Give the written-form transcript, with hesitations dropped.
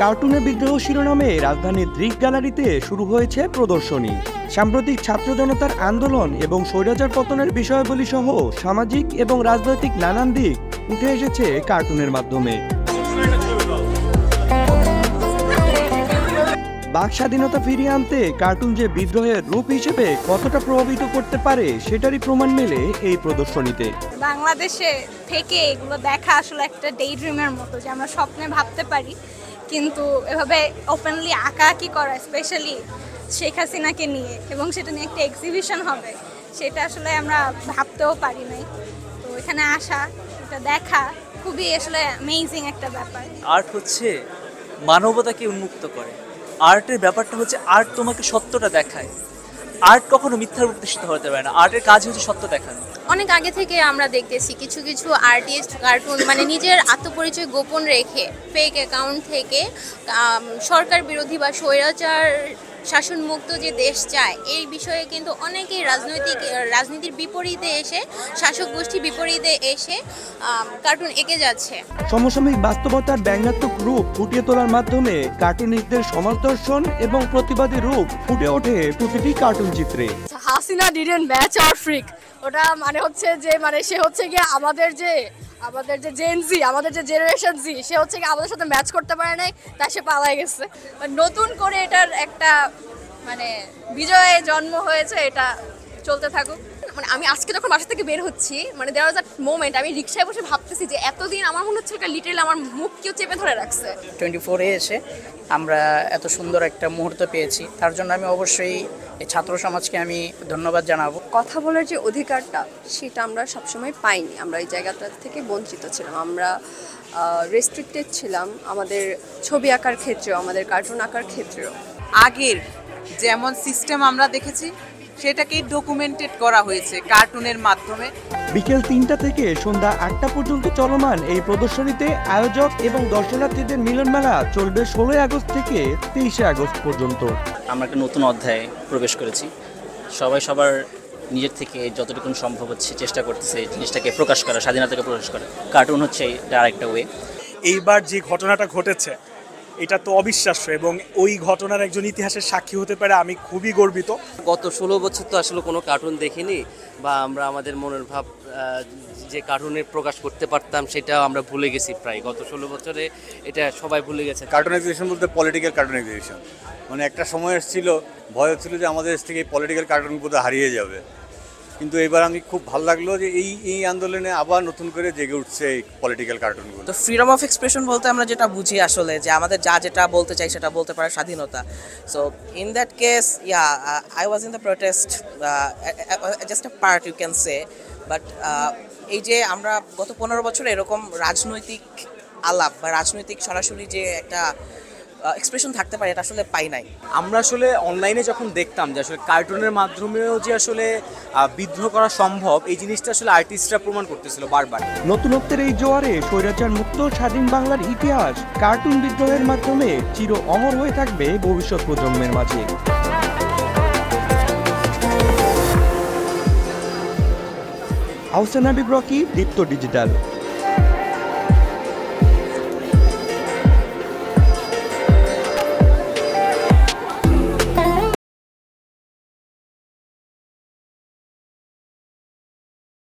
কার্টুনে বিদ্রোহ শিরোনামে রাজধানীর দৃক গ্যালারিতে শুরু হয়েছে প্রদর্শনী। সাম্প্রতিক ছাত্র জনতার আন্দোলন এবং স্বৈরাচার পতনের বিষয়াবলী সহ সামাজিক এবং রাজনৈতিক নানান দিক উঠে এসেছে কার্টুনের মাধ্যমে। বাক স্বাধীনতা ফিরিয়ে আনতে কার্টুন যে বিদ্রোহের রূপ হিসেবে কতটা প্রভাবিত করতে পারে সেটারই প্রমাণ মেলে এই প্রদর্শনীতে। বাংলাদেশে থেকে এগুলো দেখা আসলে একটা ডে ড্রিমের মতো, যে আমরা স্বপ্নে ভাবতে পারি, কিন্তু এভাবে ওপেনলি আঁকাআঁকি করা, স্পেশালি শেখ হাসিনাকে নিয়ে, এবং সেটা নিয়ে একটা এক্সিবিশন হবে, সেটা আসলে আমরা ভাবতেও পারি নাই। তো এখানে আসা, এটা দেখা খুবই আসলে অ্যামেজিং একটা ব্যাপার। আর্ট হচ্ছে মানবতাকে উন্মুক্ত করে। আর্টের ব্যাপারটা হচ্ছে আর্ট তোমাকে সত্যটা দেখায়। আর্ট কখনো মিথ্যার প্রতিষ্ঠিত হতে পারে না। আর্টের কাজ হচ্ছে সত্য দেখানো। অনেক আগে থেকে আমরা দেখতেছি কিছু কিছু আর্টিস্ট কার্টুন মানে নিজের আত্মপরিচয় গোপন রেখে ফেক অ্যাকাউন্ট থেকে সরকার বিরোধী বা স্বৈরাচার শাসনমুক্ত যে দেশ চায় এই বিষয়ে কিন্তু অনেকেই রাজনীতির বিপরীতে এসে, শাসক গোষ্ঠীর বিপরীতে এসে কার্টুন এঁকে যাচ্ছে। সমসাময়িক বাস্তবতার ব্যঙ্গাত্মক রূপ ফুটিয়ে তোলার মাধ্যমে কার্টুনিস্টদের সমাজ দর্শন এবং প্রতিবাদী রূপ ফুটে ওঠে প্রতিটি কার্টুন চিত্রে। Hasina didn't match our freak, ওটা মানে হচ্ছে যে মানে সে হচ্ছে গিয়ে আমাদের যে জেন জি, আমাদের যে জেনারেশন জি, সে হচ্ছে গিয়ে আমাদের সাথে ম্যাচ করতে পারে নাই, তাই সে পালাই গেছে। নতুন করে এটার একটা মানে বিজয়ে জন্ম হয়েছে, এটা চলতে থাকুক। মানে আমি আজকে যখন বাসা থেকে বের হচ্ছি, মানে দেয়ার ওয়াজ আ মোমেন্ট, আমি রিক্সায় বসে ভাবতেছি যে এতদিন আমার মনে হচ্ছে এটা লিটারালি আমার মুখ কেউ চেপে ধরে রাখছে। 24-এ এসে আমরা এত সুন্দর একটা মুহূর্ত পেয়েছি, তার জন্য আমি অবশ্যই এই ছাত্র সমাজকে আমি ধন্যবাদ জানাবো। কথা বলার যে অধিকারটা, সেটা আমরা সবসময় পাইনি। আমরা এই জায়গাটা থেকে বঞ্চিত ছিলাম, আমরা রেস্ট্রিক্টেড ছিলাম, আমাদের ছবি আঁকার ক্ষেত্রেও, আমাদের কার্টুন আঁকার ক্ষেত্রেও। আগের যেমন সিস্টেম আমরা দেখেছি সেটাকেই ডকুমেন্টেড করা হয়েছে কার্টুনের মাধ্যমে। বিকেল 3টা থেকে সন্ধ্যা 8টা পর্যন্ত চলমান এই প্রদর্শনীতে আয়োজক এবং দর্শনার্থীদের মিলন মেলা চলবে 16 আগস্ট থেকে 23 আগস্ট পর্যন্ত। আমরা একটা নতুন অধ্যায়ে প্রবেশ করেছি। সবাই সবার নিজের থেকে যতটুকু সম্ভব হচ্ছে চেষ্টা করতেছে জিনিসটাকে প্রকাশ করা, স্বাধীনতাকে প্রকাশ করা। কার্টুন হচ্ছে এটা আরেকটা ওয়ে। এইবার যে ঘটনাটা ঘটেছে এটা তো অবিশ্বাস্য, এবং ওই ঘটনার একজন ইতিহাসের সাক্ষী হতে পারে আমি খুবই গর্বিত। গত 16 বছর তো আসলে কোনো কার্টুন দেখিনি, বা আমরা আমাদের মনের ভাব যে কার্টুনে প্রকাশ করতে পারতাম সেটাও আমরা ভুলে গেছি প্রায়। গত 16 বছরে এটা সবাই ভুলে গেছে। কার্টুন এক্সিবিশন বলতে পলিটিক্যাল কার্টুন এক্সিবিশন, মানে একটা সময় এসেছিল, ভয় হচ্ছিল যে আমাদের দেশ থেকে এই পলিটিক্যাল কার্টুন বোধহয় হারিয়ে যাবে, কিন্তু এবার আমি খুব ভালো লাগলো যে এই আন্দোলনে আবার নতুন করে জেগে উঠছে এই পলিটিক্যাল কার্টুনগুলো। তো ফ্রিডম অফ এক্সপ্রেশন বলতে আমরা যেটা বুঝি আসলে যে আমাদের যেটা বলতে চাই সেটা বলতে পারে স্বাধীনতা। So in that case I was in the protest, just a part you can say, but এই যে আমরা গত 15 বছরে এরকম রাজনৈতিক আলাপ বা রাজনৈতিক সরাসরি যে একটা এক্সপ্রেশন থাকতে পারে এটা আসলে পাই নাই। আমরা আসলে অনলাইনে যখন দেখতাম যে আসলে কার্টুনের মাধ্যমেও যে আসলে বিদ্রোহ করা সম্ভব, এই জিনিসটা আসলে আর্টিস্টরা প্রমাণ করতেছিল বারবার। নতুনত্বের এই জোয়ারে স্বৈরাচার মুক্ত স্বাধীন বাংলার ইতিহাস কার্টুন বিদ্রোহের মাধ্যমে চির অমর হয়ে থাকবে ভবিষ্যৎ প্রজন্মের মাঝে। আহসান হাবিব রকি, দীপ্ত ডিজিটাল।